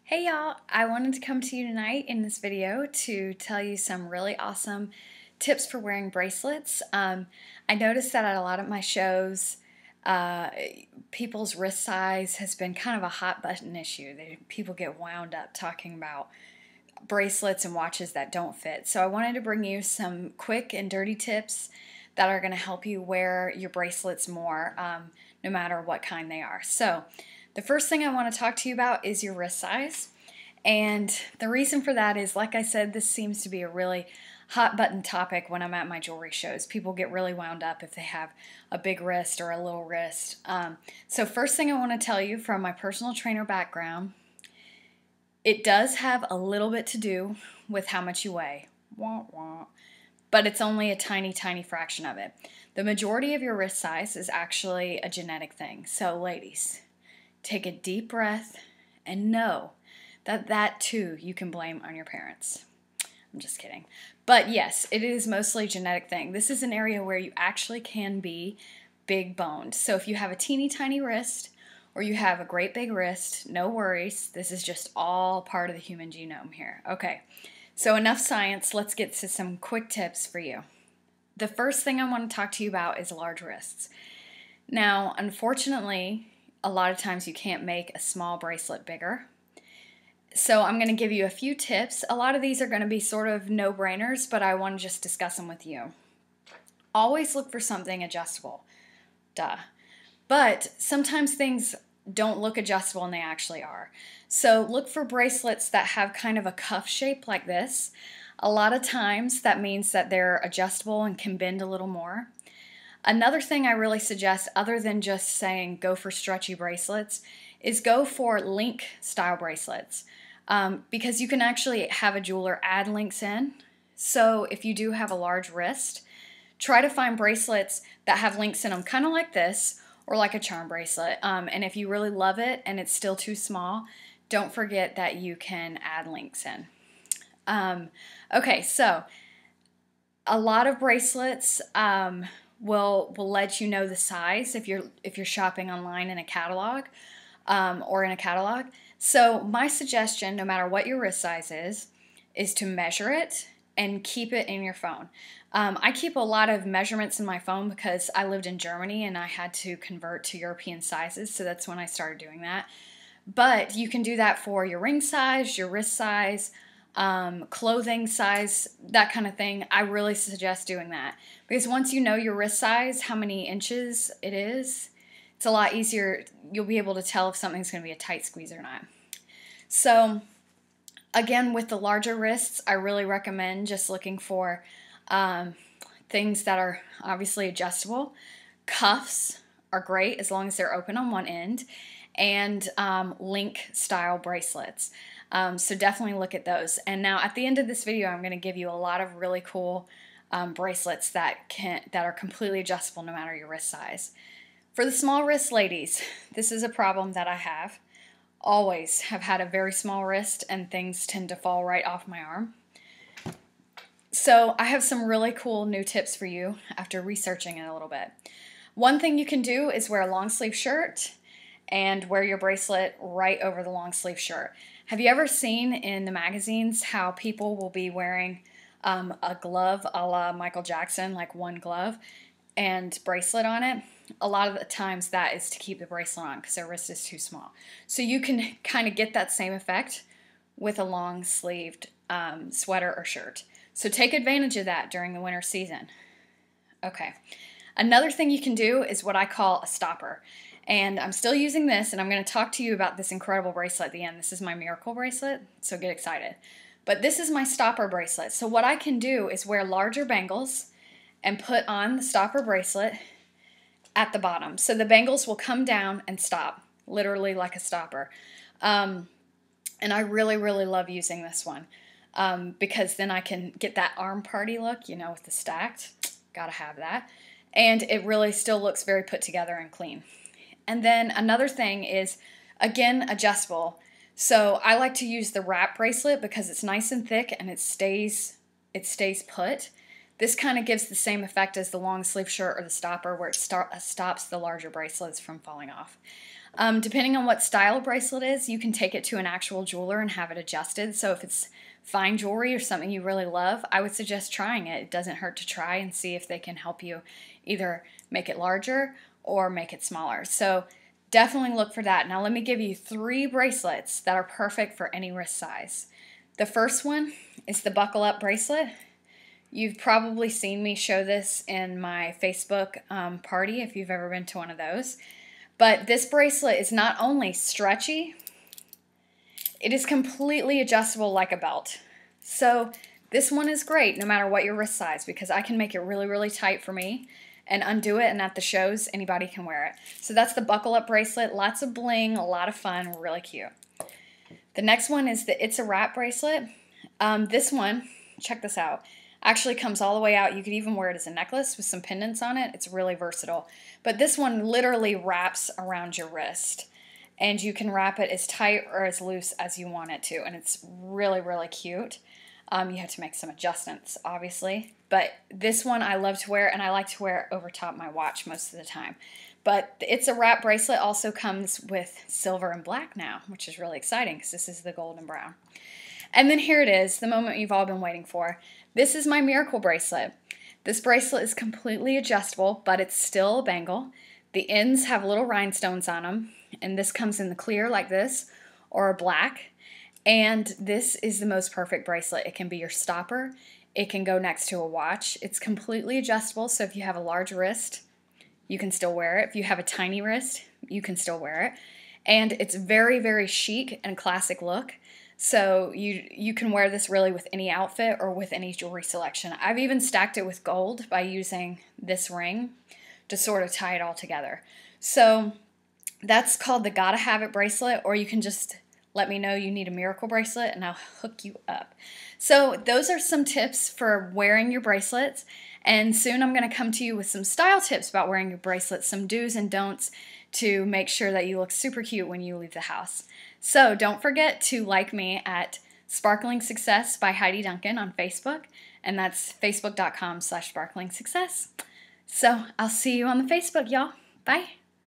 Hey y'all, I wanted to come to you tonight in this video to tell you some really awesome tips for wearing bracelets. I noticed that at a lot of my shows, people's wrist size has been kind of a hot button issue. People get wound up talking about bracelets and watches that don't fit. So I wanted to bring you some quick and dirty tips that are going to help you wear your bracelets more, no matter what kind they are. So the first thing I want to talk to you about is your wrist size. And the reason for that is, like I said, this seems to be a really hot button topic when I'm at my jewelry shows. People get really wound up if they have a big wrist or a little wrist. So first thing I want to tell you from my personal trainer background, it does have a little bit to do with how much you weigh. Wah, wah. But it's only a tiny, tiny fraction of it. The majority of your wrist size is actually a genetic thing. So ladies, take a deep breath and know that too you can blame on your parents. I'm just kidding. But yes, it is mostly a genetic thing. This is an area where you actually can be big boned. So if you have a teeny tiny wrist or you have a great big wrist, no worries. This is just all part of the human genome here. Okay, so enough science. Let's get to some quick tips for you. The first thing I want to talk to you about is large wrists. Now, unfortunately, a lot of times you can't make a small bracelet bigger. So I'm going to give you a few tips. A lot of these are going to be sort of no-brainers, but I want to just discuss them with you. Always look for something adjustable. Duh. But sometimes things don't look adjustable and they actually are. So look for bracelets that have kind of a cuff shape like this. A lot of times that means that they're adjustable and can bend a little more. Another thing I really suggest, other than just saying go for stretchy bracelets, is go for link style bracelets. Because you can actually have a jeweler add links in. So if you do have a large wrist, try to find bracelets that have links in them, kind of like this, or like a charm bracelet. And if you really love it and it's still too small, don't forget that you can add links in. Okay, so a lot of bracelets will let you know the size if you're shopping online in a catalog or in a catalog. So my suggestion, no matter what your wrist size is to measure it and keep it in your phone. I keep a lot of measurements in my phone because I lived in Germany and I had to convert to European sizes, so that's when I started doing that. But you can do that for your ring size, your wrist size, clothing size, that kind of thing. I really suggest doing that because once you know your wrist size, how many inches it is, it's a lot easier. You'll be able to tell if something's going to be a tight squeeze or not. So again, with the larger wrists, I really recommend just looking for things that are obviously adjustable. Cuffs are great as long as they're open on one end, and link style bracelets. So definitely look at those. And now at the end of this video, I'm going to give you a lot of really cool bracelets that are completely adjustable no matter your wrist size. For the small wrist ladies, this is a problem that I have. Always have had a very small wrist and things tend to fall right off my arm. So I have some really cool new tips for you after researching it a little bit. One thing you can do is wear a long sleeve shirt and wear your bracelet right over the long sleeve shirt. Have you ever seen in the magazines how people will be wearing a glove a la Michael Jackson, like one glove and bracelet on it? A lot of the times that is to keep the bracelet on because their wrist is too small. So you can kind of get that same effect with a long sleeved sweater or shirt. So take advantage of that during the winter season. Okay. Another thing you can do is what I call a stopper. And I'm still using this, and I'm going to talk to you about this incredible bracelet at the end. This is my miracle bracelet, so get excited. But this is my stopper bracelet. So what I can do is wear larger bangles and put on the stopper bracelet at the bottom. So the bangles will come down and stop, literally like a stopper. And I really, really love using this one because then I can get that arm party look, you know, with the stacked. Gotta have that. And it really still looks very put together and clean. And then another thing is, again, adjustable. So I like to use the wrap bracelet because it's nice and thick and it stays put. This kind of gives the same effect as the long sleeve shirt or the stopper where it stops the larger bracelets from falling off. Depending on what style bracelet is, you can take it to an actual jeweler and have it adjusted. So if it's fine jewelry or something you really love, I would suggest trying it. It doesn't hurt to try and see if they can help you either make it larger or make it smaller. So definitely look for that. Now let me give you 3 bracelets that are perfect for any wrist size. The first one is the buckle up bracelet. You've probably seen me show this in my Facebook party if you've ever been to one of those. But this bracelet is not only stretchy, it is completely adjustable like a belt. So this one is great no matter what your wrist size, because I can make it really, really tight for me and undo it, and at the shows, anybody can wear it. So that's the buckle up bracelet. Lots of bling, a lot of fun, really cute. The next one is the It's a Wrap bracelet. This one, check this out, actually comes all the way out. You could even wear it as a necklace with some pendants on it. It's really versatile. But this one literally wraps around your wrist, and you can wrap it as tight or as loose as you want it to, and it's really, really cute. You have to make some adjustments, obviously, but this one I love to wear, and I like to wear it over top my watch most of the time. But the It's a Wrap bracelet also comes with silver and black now, which is really exciting because this is the gold and brown. And then here it is, the moment you've all been waiting for. This is my Miracle bracelet. This bracelet is completely adjustable, but it's still a bangle. The ends have little rhinestones on them, and this comes in the clear like this, or a black. And this is the most perfect bracelet. It can be your stopper. It can go next to a watch. It's completely adjustable, so if you have a large wrist, you can still wear it. If you have a tiny wrist, you can still wear it. And it's very, very chic and classic look. So you can wear this really with any outfit or with any jewelry selection. I've even stacked it with gold by using this ring to sort of tie it all together. So that's called the Gotta Have It bracelet, or you can just let me know you need a Miracle bracelet and I'll hook you up. So those are some tips for wearing your bracelets, and soon I'm going to come to you with some style tips about wearing your bracelets, some do's and don'ts to make sure that you look super cute when you leave the house. So don't forget to like me at Sparkling Success by Heidi Duncan on Facebook, and that's facebook.com/sparklingsuccess. So I'll see you on the Facebook, y'all. Bye.